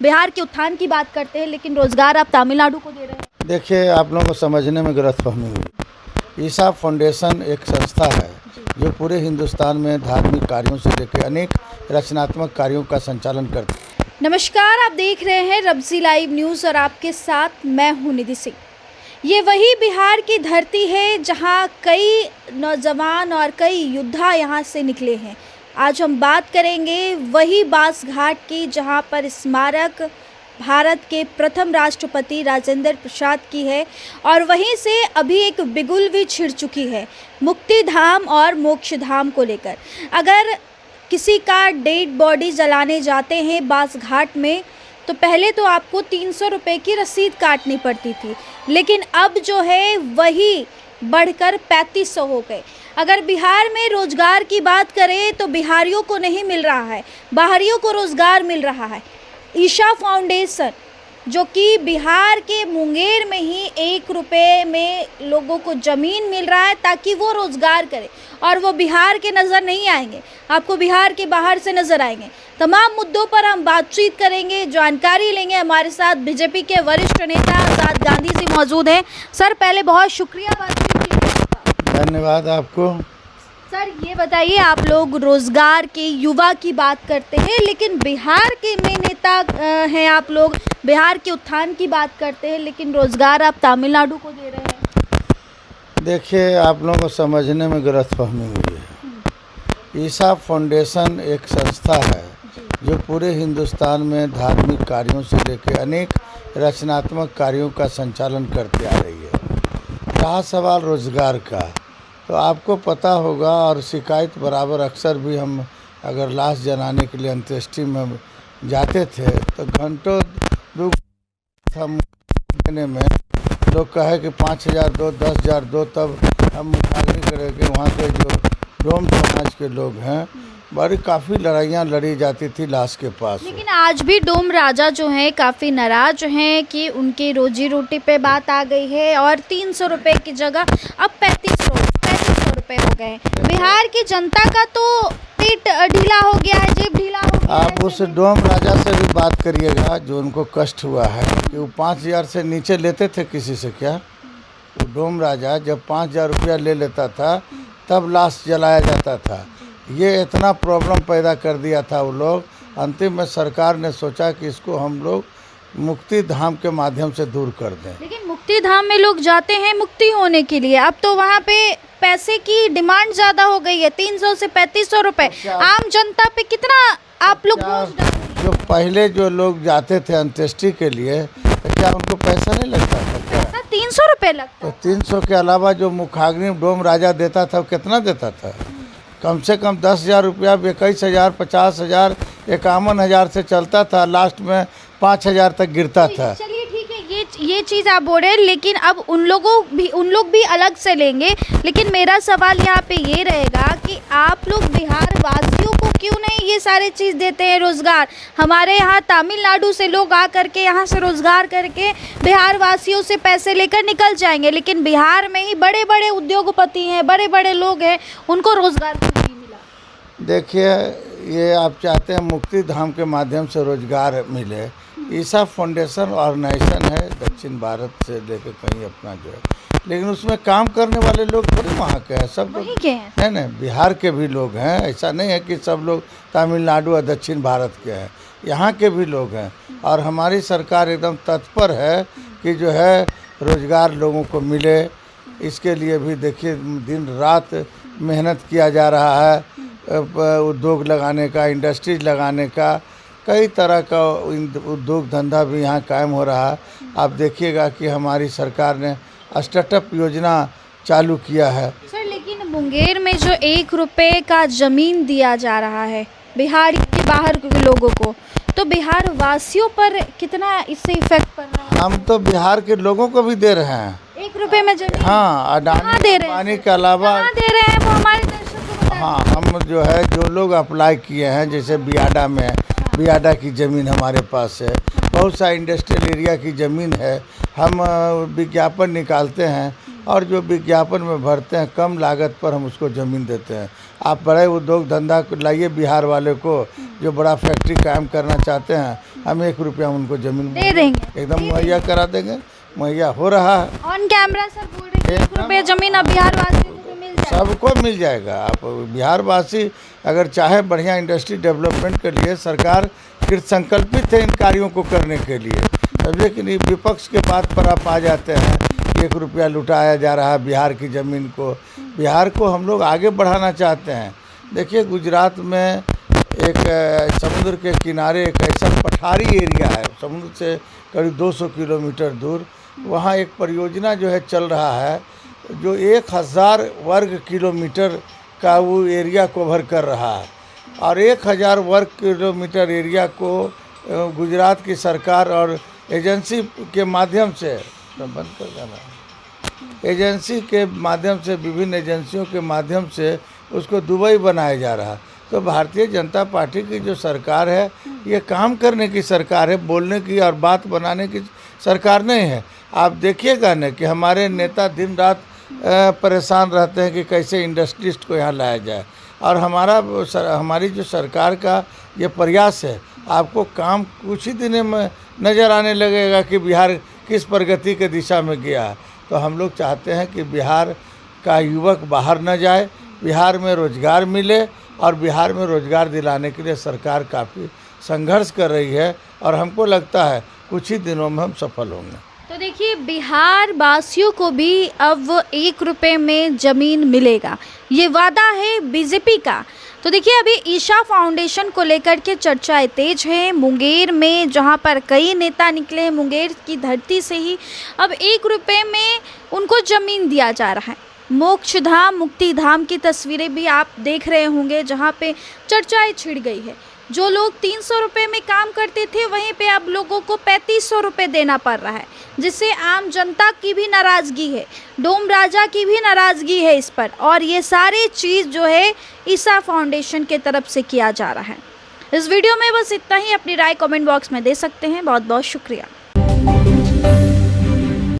बिहार के उत्थान की बात करते हैं, लेकिन रोजगार आप तमिलनाडु को दे रहे हैं। देखिए, आप लोगों को समझने में गलतफहमी हुई। ईसा फाउंडेशन एक संस्था है जो पूरे हिंदुस्तान में धार्मिक कार्यों से लेकर अनेक रचनात्मक कार्यों का संचालन करती है। नमस्कार, आप देख रहे हैं रब्जी लाइव न्यूज़ और आपके साथ मैं हूं निधि सिंह। ये वही बिहार की धरती है जहां कई नौजवान और कई योद्धा यहां से निकले हैं। आज हम बात करेंगे वही बास घाट की, जहां पर स्मारक भारत के प्रथम राष्ट्रपति राजेंद्र प्रसाद की है और वहीं से अभी एक बिगुल भी छिड़ चुकी है मुक्ति धाम और मोक्ष धाम को लेकर। अगर किसी का डेड बॉडी जलाने जाते हैं बास घाट में तो पहले तो आपको 300 रुपये की रसीद काटनी पड़ती थी, लेकिन अब जो है वही बढ़कर 3500 हो गए। अगर बिहार में रोजगार की बात करें तो बिहारियों को नहीं मिल रहा है, बाहरियों को रोजगार मिल रहा है। ईसा फाउंडेशन जो कि बिहार के मुंगेर में ही 1 रुपये में लोगों को ज़मीन मिल रहा है ताकि वो रोज़गार करें, और वो बिहार के नज़र नहीं आएंगे, आपको बिहार के बाहर से नज़र आएंगे। तमाम मुद्दों पर हम बातचीत करेंगे, जानकारी लेंगे। हमारे साथ बीजेपी के वरिष्ठ नेता आज़ाद गांधी जी मौजूद हैं। सर, पहले बहुत शुक्रिया बातचीत के लिए। धन्यवाद आपको। सर, ये बताइए, आप लोग रोजगार के युवा की बात करते हैं, लेकिन बिहार के में नेता हैं आप लोग, बिहार के उत्थान की बात करते हैं, लेकिन रोजगार आप तमिलनाडु को दे रहे हैं। देखिए, आप लोगों को समझने में गलतफहमी हुई है। ईसा फाउंडेशन एक संस्था है जो पूरे हिंदुस्तान में धार्मिक कार्यों से लेकर अनेक रचनात्मक कार्यों का संचालन करती आ रही है। रहा सवाल रोजगार का, तो आपको पता होगा, और शिकायत बराबर अक्सर भी हम अगर लाश जलाने के लिए अंत्येष्टि में जाते थे तो घंटों दुख था देने में। लोग कहे कि 5000 दो, 10,000 दो, तब हम मुखाग्नि करेंगे। वहाँ के जो डोम समाज के लोग हैं, बड़ी काफ़ी लड़ाइयाँ लड़ी जाती थी लाश के पास। लेकिन आज भी डोम राजा जो हैं काफ़ी नाराज हैं कि उनकी रोजी रोटी पे बात आ गई है और 300 रुपये की जगह अब 3500 रुपये हो गए। बिहार की जनता का तो पेट ढीला हो गया है, जेब ढीला हो गया है। आप उस डोम राजा से भी बात करिएगा जो उनको कष्ट हुआ है कि वो 5000 से नीचे लेते थे किसी से। क्या वो डोम राजा जब 5000 रुपया ले लेता था तब लाश जलाया जाता था। ये इतना प्रॉब्लम पैदा कर दिया था वो लोग। अंतिम में सरकार ने सोचा कि इसको हम लोग मुक्ति धाम के माध्यम से दूर कर दें। लेकिन मुक्ति धाम में लोग जाते हैं मुक्ति होने के लिए, अब तो वहाँ पे पैसे की डिमांड ज़्यादा हो गई है। 300 से 3500 रुपये आम जनता पे कितना आप लोग जो पहले जो लोग जाते थे अंत्येष्टि के लिए, तो क्या उनको पैसा नहीं लगता था? क्या 300 रुपये लगता? तो 300 के अलावा जो मुखाग्नि डोम राजा देता था वो कितना देता था? कम से कम 10,000 रुपया, 21,000, 50,000, 51,000 से चलता था। लास्ट में 5,000 तक गिरता था। चलिए ठीक है, ये चीज़ आप बोल रहे हैं, लेकिन अब उन लोग भी अलग से लेंगे। लेकिन मेरा सवाल यहाँ पे ये रहेगा कि आप लोग बिहार वासियों को क्यों नहीं ये सारे चीज़ देते हैं रोज़गार? हमारे यहाँ तमिलनाडु से लोग आकर के यहाँ से रोज़गार करके बिहार वासियों से पैसे लेकर निकल जाएंगे, लेकिन बिहार में ही बड़े बड़े उद्योगपति हैं, बड़े बड़े लोग हैं, उनको रोज़गार क्यों नहीं मिला? देखिए, ये आप चाहते हैं मुक्ति धाम के माध्यम से रोजगार मिले। ईसा फाउंडेशन ऑर्गेनाइजेशन है दक्षिण भारत से लेकर कहीं अपना जो है, लेकिन उसमें काम करने वाले लोग थोड़ी वहाँ के हैं, सब लोग नहीं, बिहार के भी लोग हैं। ऐसा नहीं है कि सब लोग तमिलनाडु और दक्षिण भारत के हैं, यहाँ के भी लोग हैं। और हमारी सरकार एकदम तत्पर है कि जो है रोजगार लोगों को मिले। इसके लिए भी देखिए दिन रात मेहनत किया जा रहा है, उद्योग लगाने का, इंडस्ट्रीज लगाने का, कई तरह का उद्योग धंधा भी यहाँ कायम हो रहा है। आप देखिएगा कि हमारी सरकार ने स्टार्टअप योजना चालू किया है। सर, लेकिन मुंगेर में जो 1 रुपये का ज़मीन दिया जा रहा है बिहार के बाहर के लोगों को, तो बिहार वासियों पर कितना इससे इफेक्ट पड़ रहा है? हम तो बिहार के लोगों को भी दे रहे हैं 1 रुपये में जमीन। हाँ, अडानी के अलावा दे रहे हैं वो हमारे दर्शकों को बताएं। हाँ, हम जो है जो लोग अप्लाई किए हैं, जैसे बियाडा में, बियाडा की ज़मीन हमारे पास है, बहुत सा इंडस्ट्रियल एरिया की ज़मीन है। हम विज्ञापन निकालते हैं और जो विज्ञापन में भरते हैं कम लागत पर हम उसको ज़मीन देते हैं। आप बड़े उद्योग धंधा लाइए बिहार वाले को, जो बड़ा फैक्ट्री कायम करना चाहते हैं, हम 1 रुपया उनको ज़मीन दे देंगे, एकदम मुहैया करा देंगे। मुहैया हो रहा है ऑन कैमरा सर बोल रहे हैं 1 रुपये जमीन अब बिहार वासियों को मिल जाए। सबको मिल जाएगा। आप बिहारवासी अगर चाहे बढ़िया इंडस्ट्री डेवलपमेंट के लिए, सरकार कृत संकल्पित है इन कार्यों को करने के लिए। लेकिन विपक्ष के बात पर आप आ जाते हैं, 1 रुपया लुटाया जा रहा है बिहार की ज़मीन को। बिहार को हम लोग आगे बढ़ाना चाहते हैं। देखिए गुजरात में एक समुद्र के किनारे एक ऐसा पठारी एरिया है, समुद्र से करीब 200 किलोमीटर दूर, वहाँ एक परियोजना जो है चल रहा है, जो 1000 वर्ग किलोमीटर का वो एरिया कवर कर रहा है। और 1000 वर्ग किलोमीटर एरिया को गुजरात की सरकार और एजेंसी के माध्यम से बंद कर देना, एजेंसी के माध्यम से, विभिन्न एजेंसियों के माध्यम से उसको दुबई बनाया जा रहा है। तो भारतीय जनता पार्टी की जो सरकार है, ये काम करने की सरकार है, बोलने की और बात बनाने की सरकार नहीं है। आप देखिएगा न कि हमारे नेता दिन रात परेशान रहते हैं कि कैसे इंडस्ट्रिस्ट को यहाँ लाया जाए। और हमारी जो सरकार का ये प्रयास है, आपको काम कुछ ही दिनों में नज़र आने लगेगा कि बिहार किस प्रगति के दिशा में गया है। तो हम लोग चाहते हैं कि बिहार का युवक बाहर न जाए, बिहार में रोज़गार मिले, और बिहार में रोज़गार दिलाने के लिए सरकार काफ़ी संघर्ष कर रही है, और हमको लगता है कुछ ही दिनों में हम सफल होंगे। तो देखिए बिहार वासियों को भी अब 1 रुपये में ज़मीन मिलेगा, ये वादा है बीजेपी का। तो देखिए अभी ईशा फाउंडेशन को लेकर के चर्चाएं तेज है मुंगेर में, जहां पर कई नेता निकले। मुंगेर की धरती से ही अब 1 रुपये में उनको ज़मीन दिया जा रहा है। मोक्ष धाम, मुक्ति धाम की तस्वीरें भी आप देख रहे होंगे, जहां पे चर्चाएं छिड़ गई है। जो लोग 300 रुपये में काम करते थे, वहीं पे अब लोगों को 3500 रुपये देना पड़ रहा है, जिससे आम जनता की भी नाराज़गी है, डोम राजा की भी नाराज़गी है इस पर। और ये सारी चीज़ जो है ईशा फाउंडेशन के तरफ से किया जा रहा है। इस वीडियो में बस इतना ही। अपनी राय कमेंट बॉक्स में दे सकते हैं। बहुत बहुत शुक्रिया।